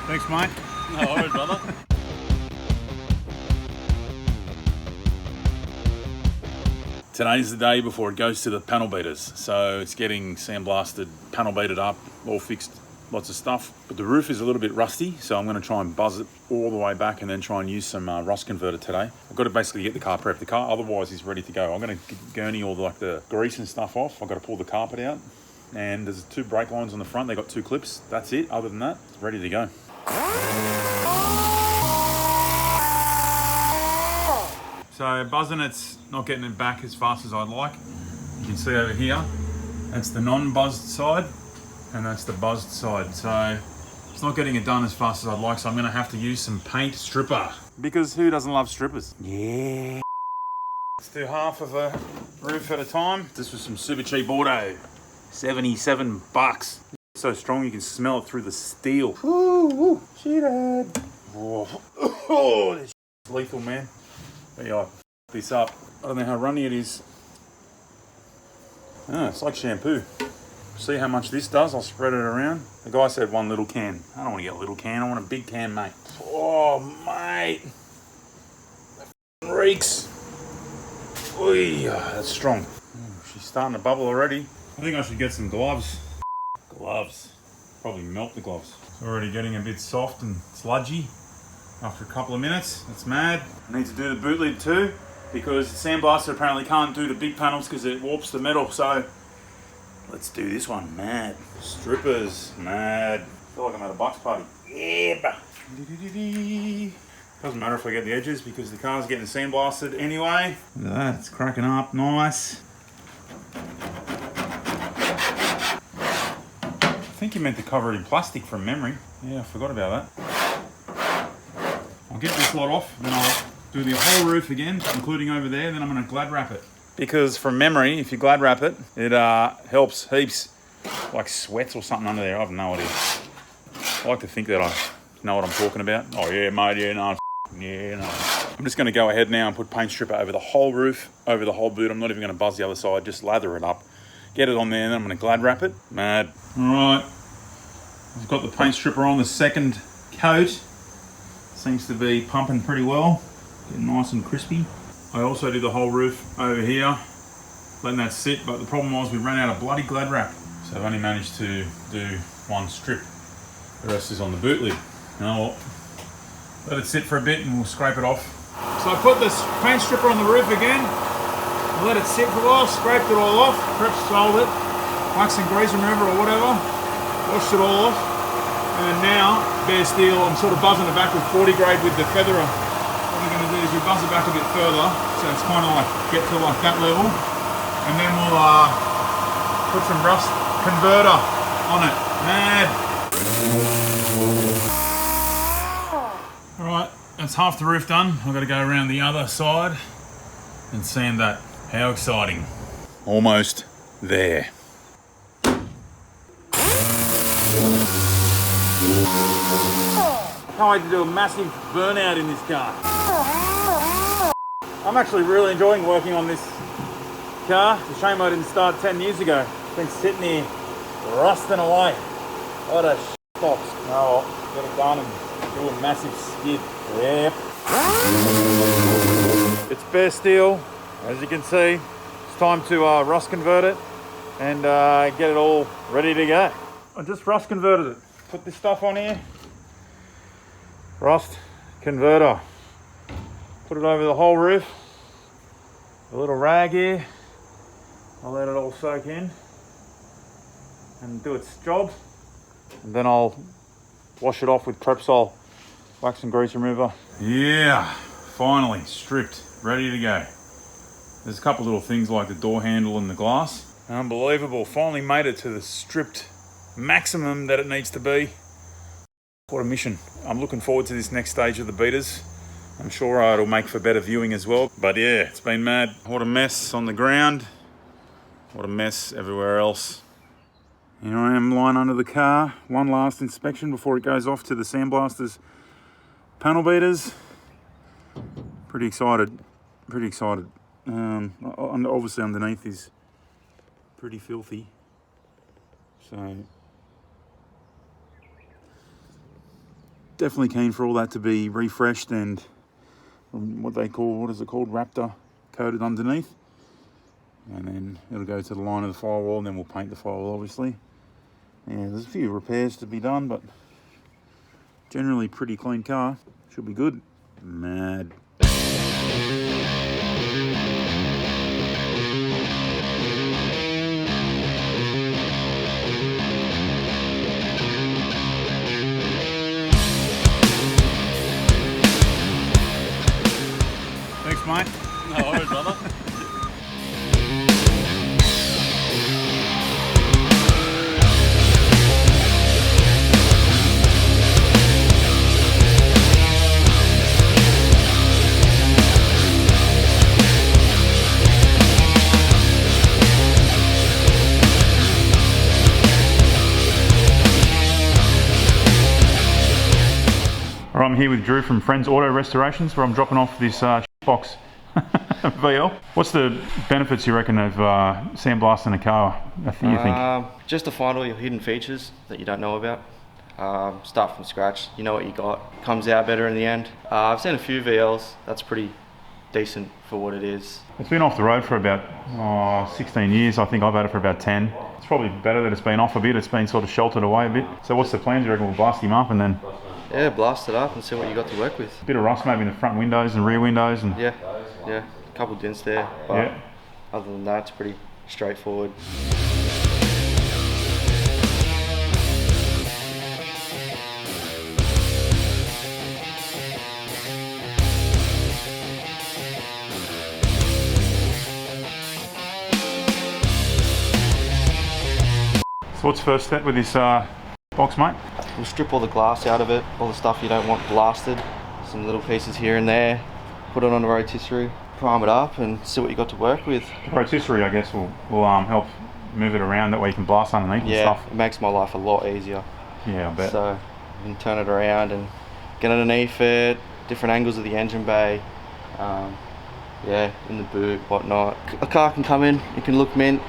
Thanks, mate. No worries, brother. Today's the day before it goes to the panel beaters. So it's getting sandblasted, panel beated up, all fixed, lots of stuff. But the roof is a little bit rusty, so I'm going to try and buzz it all the way back and then try and use some rust converter today. I've got to basically get the car prepped. The car otherwise is ready to go. I'm going to gurney all the grease and stuff off. I've got to pull the carpet out. And there's 2 brake lines on the front. They got 2 clips. That's it. Other than that, it's ready to go. So buzzing, it's not getting it back as fast as I'd like. You can see over here, that's the non-buzzed side and that's the buzzed side. So it's not getting it done as fast as I'd like. So I'm gonna have to use some paint stripper. Because who doesn't love strippers? Yeah. Let's do half of a roof at a time. This was some super cheap auto. $77. So strong you can smell it through the steel. Ooh, shithead. Oh, this is lethal, man. But yeah, this up. I don't know how runny it is. Oh, it's like shampoo. See how much this does? I'll spread it around. The guy said 1 little can. I don't want to get a little can. I want a big can, mate. Oh, mate. That reeks. Oy, that's strong. She's starting to bubble already. I think I should get some gloves. Gloves. Probably melt the gloves. It's already getting a bit soft and sludgy. After a couple of minutes, that's mad. I need to do the boot lid too, because the sandblaster apparently can't do the big panels because it warps the metal. So let's do this one, mad. Strippers, mad. I feel like I'm at a Bucks party. Yeah. Doesn't matter if I get the edges because the car's getting sandblasted anyway. Look at that, it's cracking up, nice. I think you meant to cover it in plastic from memory. Yeah, I forgot about that. I'll get this lot off, then I'll do the whole roof again, including over there, then I'm going to glad wrap it. Because from memory, if you glad wrap it, it helps heaps, like sweats or something under there. I have no idea. I like to think that I know what I'm talking about. Oh yeah, mate, yeah, no, yeah, no. I'm just going to go ahead now and put paint stripper over the whole roof, over the whole boot. I'm not even going to buzz the other side, just lather it up. Get it on there, and then I'm going to glad wrap it. Mad. All right, I've got the paint stripper on the second coat. Seems to be pumping pretty well, getting nice and crispy. I also did the whole roof over here, letting that sit, but the problem was we ran out of bloody glad wrap. So I've only managed to do 1 strip. The rest is on the boot lid. Now let it sit for a bit and we'll scrape it off. So I put this paint stripper on the roof again, let it sit for a while, scraped it all off, perhaps sold it, wax and grease remover or whatever, washed it all off. And now, bare steel, I'm sort of buzzing it back with 40 grade with the featherer. What we're going to do is we buzz it back a bit further, so it's kind of like, get to like that level. And then we'll put some rust converter on it. Mad. Alright, that's half the roof done. I've got to go around the other side and sand that. How exciting. Almost there. Can't wait to do a massive burnout in this car. I'm actually really enjoying working on this car. It's a shame I didn't start 10 years ago. It's been sitting here rusting away. What a box. Oh, get it done and do a massive skid. Yep. It's bare steel, as you can see. It's time to rust convert it and get it all ready to go. I just rust converted it. Put this stuff on here. Rust converter. Put it over the whole roof. A little rag here. I'll let it all soak in and do its job. And then I'll wash it off with Prepsol wax and grease remover. Yeah, finally stripped, ready to go. There's a couple little things like the door handle and the glass. Unbelievable, finally made it to the stripped maximum that it needs to be. What a mission. I'm looking forward to this next stage of the beaters. I'm sure it'll make for better viewing as well. But yeah, it's been mad. What a mess on the ground. What a mess everywhere else. Here I am lying under the car. One last inspection before it goes off to the sandblasters panel beaters. Pretty excited. Pretty excited. Obviously underneath is pretty filthy. So definitely keen for all that to be refreshed and what is it called, Raptor coated underneath. And then it'll go to the line of the firewall, and then we'll paint the firewall, obviously. Yeah, there's a few repairs to be done, but generally pretty clean car. Should be good. Mad. Thanks, mate. No worries, brother. Alright, I'm here with Drew from Friends Auto Restorations, where I'm dropping off this box VL. What's the benefits you reckon of sandblasting a car, you think? Just to find all your hidden features that you don't know about. Start from scratch, you know what you got. Comes out better in the end. I've seen a few VLs, that's pretty decent for what it is. It's been off the road for about 16 years. I think I've had it for about 10. It's probably better that it's been off a bit. It's been sort of sheltered away a bit. So what's the plans? You reckon we'll blast him up and then? Yeah, blast it up and see what you got to work with. A bit of rust maybe in the front windows and rear windows. And yeah, a couple dents there, but yeah. Other than that, it's pretty straightforward. So what's the first step with this box, mate? We'll strip all the glass out of it, all the stuff you don't want blasted, some little pieces here and there, put it on the rotisserie, prime it up and see what you got to work with. The rotisserie, I guess, will help move it around, that way you can blast underneath and stuff. It makes my life a lot easier. Yeah, I bet. So you can turn it around and get underneath it, different angles of the engine bay, in the boot, whatnot. A car can come in, you can look mint,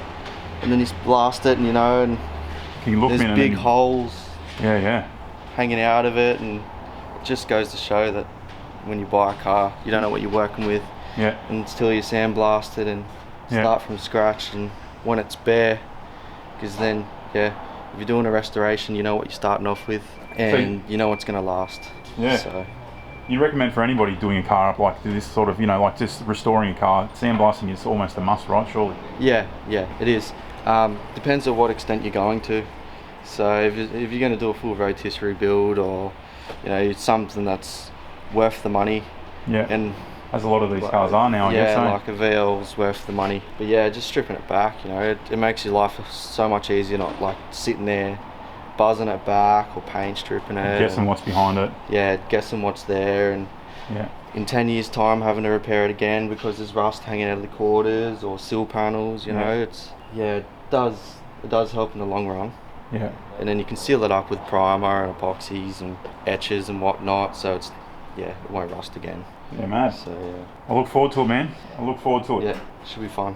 and then you blast it, and and there's big holes hanging out of it, and it just goes to show that when you buy a car, you don't know what you're working with until you sandblast it and start from scratch, and when it's bare, because then if you're doing a restoration, you know what you're starting off with, and you know what's going to last. So you recommend for anybody doing a car up like this sort of, like just restoring a car, sandblasting is almost a must, right? Surely. Yeah, it is. Depends on what extent you're going to. So if you're going to do a full rotisserie build, or something that's worth the money, and as a lot of these cars are now, I guess. Like a VL's worth the money. But just stripping it back, it makes your life so much easier, not like sitting there buzzing it back or paint stripping it. Guessing what's behind it. Yeah, guessing what's there, and in 10 years time having to repair it again because there's rust hanging out of the quarters or sill panels, it does help in the long run. Yeah. And then you can seal it up with primer and epoxies and etches and whatnot, so it won't rust again. Yeah, mad. So I look forward to it, man. I look forward to it. Yeah, should be fun.